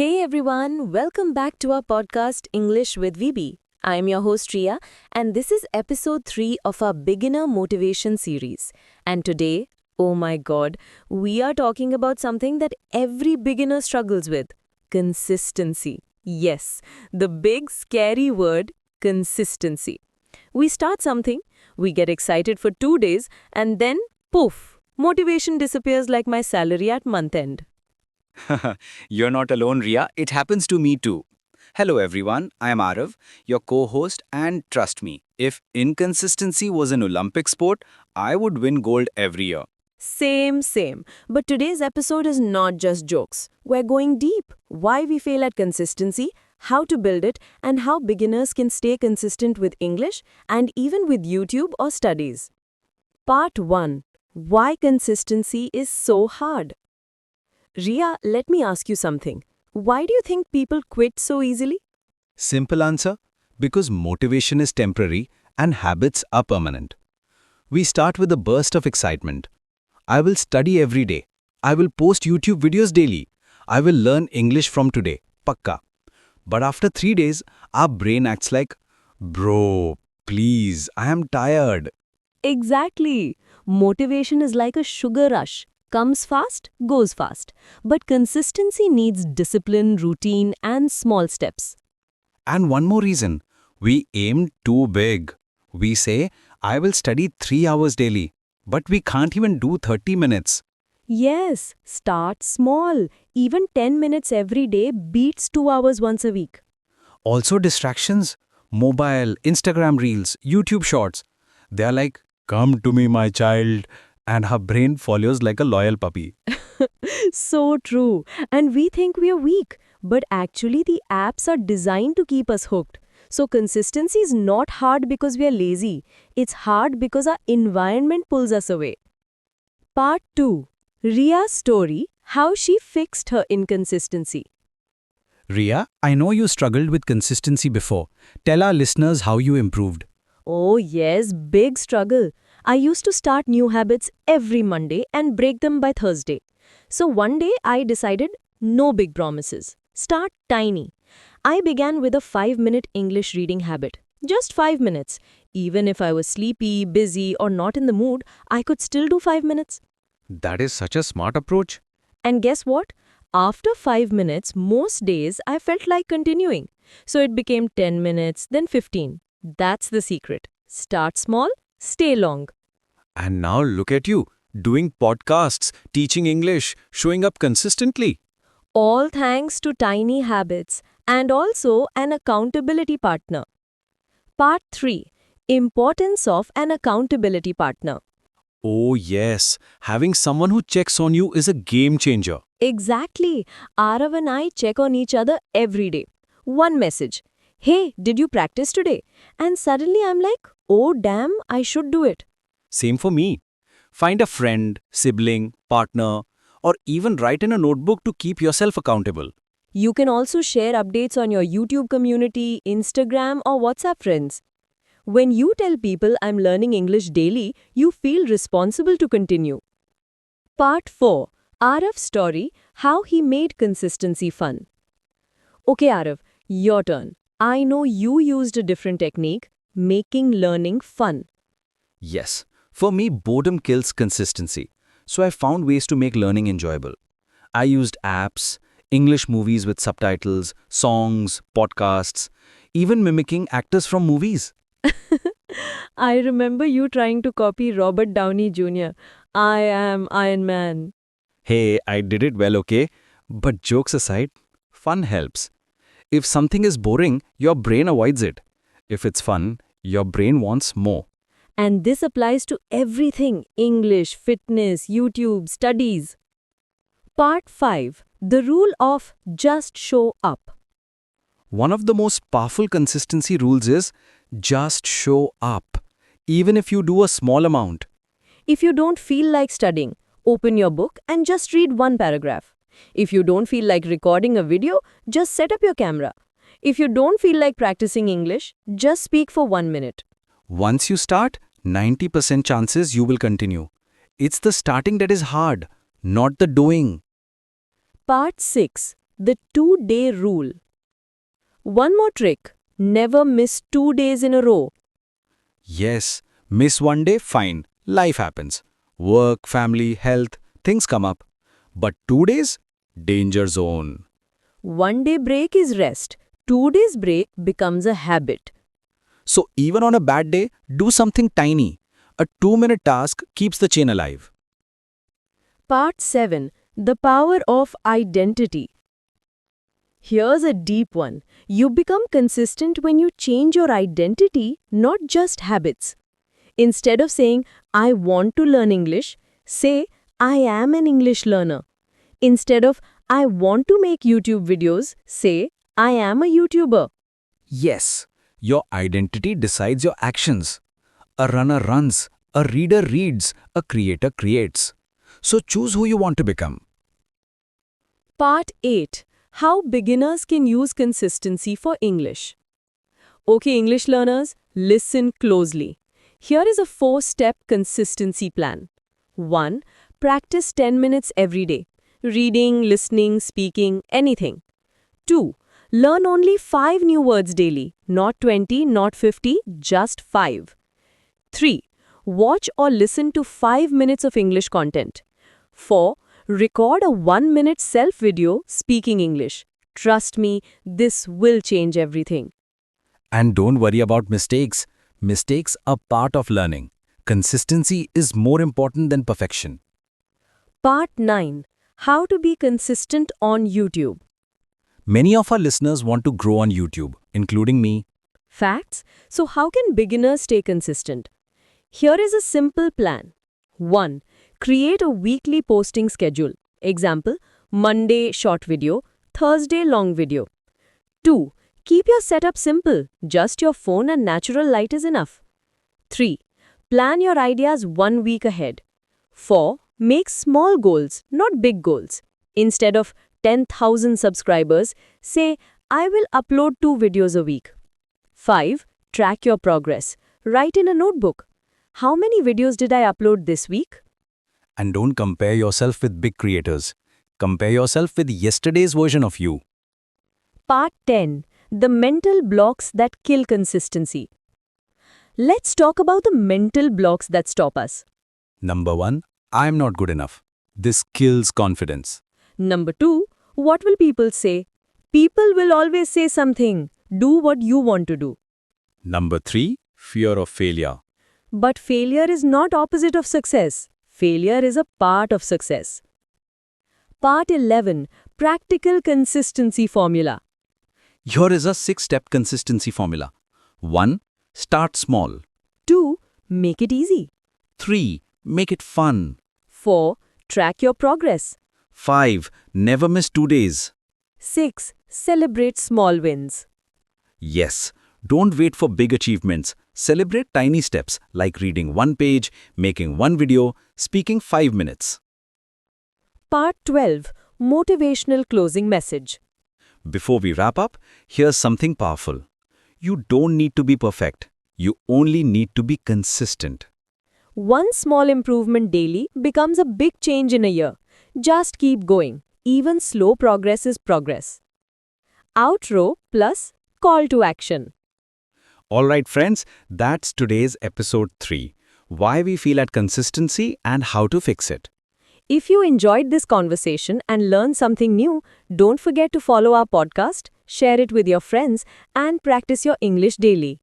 Hey everyone, welcome back to our podcast English with VB. I'm your host Ria, and this is episode 3 of our beginner motivation series. And today, oh my god, we are talking about something that every beginner struggles with: consistency. Yes, the big scary word, consistency. We start something, we get excited for 2 days, and then poof, motivation disappears like my salary at month end. You're not alone, Ria. It happens to me too. Hello, everyone. I am Arav, your co host, and trust me, if inconsistency was an Olympic sport, I would win gold every year. Same. But today's episode is not just jokes. We're going deep. Why we fail at consistency, how to build it, and how beginners can stay consistent with English and even with YouTube or studies. Part 1. Why consistency is so hard. Ria, let me ask you something. Why do you think people quit so easily? Simple answer: because motivation is temporary and habits are permanent. We start with a burst of excitement. I will study every day. I will post YouTube videos daily. I will learn English from today. Pakka. But after 3 days, our brain acts like, bro, please, I am tired. Exactly. Motivation is like a sugar rush. Comes fast, goes fast. But consistency needs discipline, routine, and small steps. And one more reason: we aim too big. We say, I will study 3 hours daily. But we can't even do 30 minutes. Yes, start small. Even 10 minutes every day beats 2 hours once a week. Also distractions, mobile, Instagram reels, YouTube shorts. They are like, come to me, my child. And her brain follows like a loyal puppy. So true. And we think we are weak, but actually the apps are designed to keep us hooked. So consistency is not hard because we are lazy. It's hard because our environment pulls us away. Part 2. Ria's story, how she fixed her inconsistency. Ria, I know you struggled with consistency before. Tell our listeners how you improved. Oh yes, big struggle. I used to start new habits every Monday and break them by Thursday. So one day I decided no big promises. Start tiny. I began with a 5-minute English reading habit. Just 5 minutes. Even if I was sleepy, busy, or not in the mood, I could still do 5 minutes. That is such a smart approach. And guess what? After 5 minutes, most days I felt like continuing. So it became 10 minutes, then 15. That's the secret. Start small, stay long. And now look at you, doing podcasts, teaching English, showing up consistently. All thanks to tiny habits and also an accountability partner. Part 3. Importance of an accountability partner. Oh yes, having someone who checks on you is a game changer. Exactly. Arav and I check on each other every day. One message. Hey, did you practice today? And suddenly I'm like, oh damn, I should do it. Same for me. Find a friend, sibling, partner, or even write in a notebook to keep yourself accountable. You can also share updates on your YouTube community, Instagram, or WhatsApp friends. When you tell people I'm learning English daily, you feel responsible to continue. Part 4. Arav's story, how he made consistency fun. Okay, Arav, your turn. I know you used a different technique, making learning fun. Yes, for me, boredom kills consistency. So I found ways to make learning enjoyable. I used apps, English movies with subtitles, songs, podcasts, even mimicking actors from movies. I remember you trying to copy Robert Downey Jr. I am Iron Man. Hey, I did it well, okay? But jokes aside, fun helps. If something is boring, your brain avoids it. If it's fun, your brain wants more. And this applies to everything: English, fitness, YouTube, studies. Part 5. The rule of just show up. One of the most powerful consistency rules is just show up, even if you do a small amount. If you don't feel like studying, open your book and just read one paragraph. If you don't feel like recording a video, just set up your camera. If you don't feel like practicing English, just speak for 1 minute. Once you start, 90% chances you will continue. It's the starting that is hard, not the doing. Part 6. the 2-day rule. One more trick, never miss 2 days in a row. Yes, miss one day, fine. Life happens. Work, family, health, things come up. But 2 days? Danger zone. 1 day break is rest. 2 days break becomes a habit. So even on a bad day, do something tiny. A 2-minute task keeps the chain alive. Part 7. The Power of Identity. Here's a deep one. You become consistent when you change your identity, not just habits. Instead of saying, I want to learn English, say, I am an English learner. Instead of, I want to make YouTube videos, say, I am a YouTuber. Yes, your identity decides your actions. A runner runs, a reader reads, a creator creates. So choose who you want to become. Part 8. How beginners can use consistency for English. Okay, English learners, listen closely. Here is a 4-step consistency plan. 1. Practice 10 minutes every day. Reading, listening, speaking, anything. 2. Learn only 5 new words daily. Not 20, not 50, just 5. 3. Watch or listen to 5 minutes of English content. 4. Record a 1-minute self-video speaking English. Trust me, this will change everything. And don't worry about mistakes. Mistakes are part of learning. Consistency is more important than perfection. Part 9. How to be consistent on YouTube. Many of our listeners want to grow on YouTube, including me. Facts? So how can beginners stay consistent? Here is a simple plan. 1. Create a weekly posting schedule. Example, Monday short video, Thursday long video. 2. Keep your setup simple. Just your phone and natural light is enough. 3. Plan your ideas 1 week ahead. 4. Make small goals, not big goals. Instead of 10,000 subscribers, say, I will upload 2 videos a week. 5. Track your progress. Write in a notebook. How many videos did I upload this week? And don't compare yourself with big creators. Compare yourself with yesterday's version of you. Part 10. The mental blocks that kill consistency. Let's talk about the mental blocks that stop us. Number 1, I'm not good enough. This kills confidence. Number 2, what will people say? People will always say something. Do what you want to do. Number 3, fear of failure. But failure is not opposite of success. Failure is a part of success. Part 11. Practical consistency formula. Here is a 6-step consistency formula. 1. Start small. 2. Make it easy. 3. Make it fun. 4. Track your progress. 5. Never miss 2 days. 6. Celebrate small wins. Yes, don't wait for big achievements. Celebrate tiny steps like reading 1 page, making 1 video, speaking 5 minutes. Part 12. Motivational closing message. Before we wrap up, here's something powerful. You don't need to be perfect. You only need to be consistent. One small improvement daily becomes a big change in a year. Just keep going. Even slow progress is progress. Outro plus call to action. Alright friends, that's today's episode 3. Why we feel at consistency and how to fix it. If you enjoyed this conversation and learned something new, don't forget to follow our podcast, share it with your friends, and practice your English daily.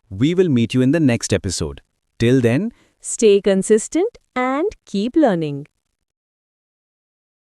We will meet you in the next episode. Till then, Stay consistent and keep learning.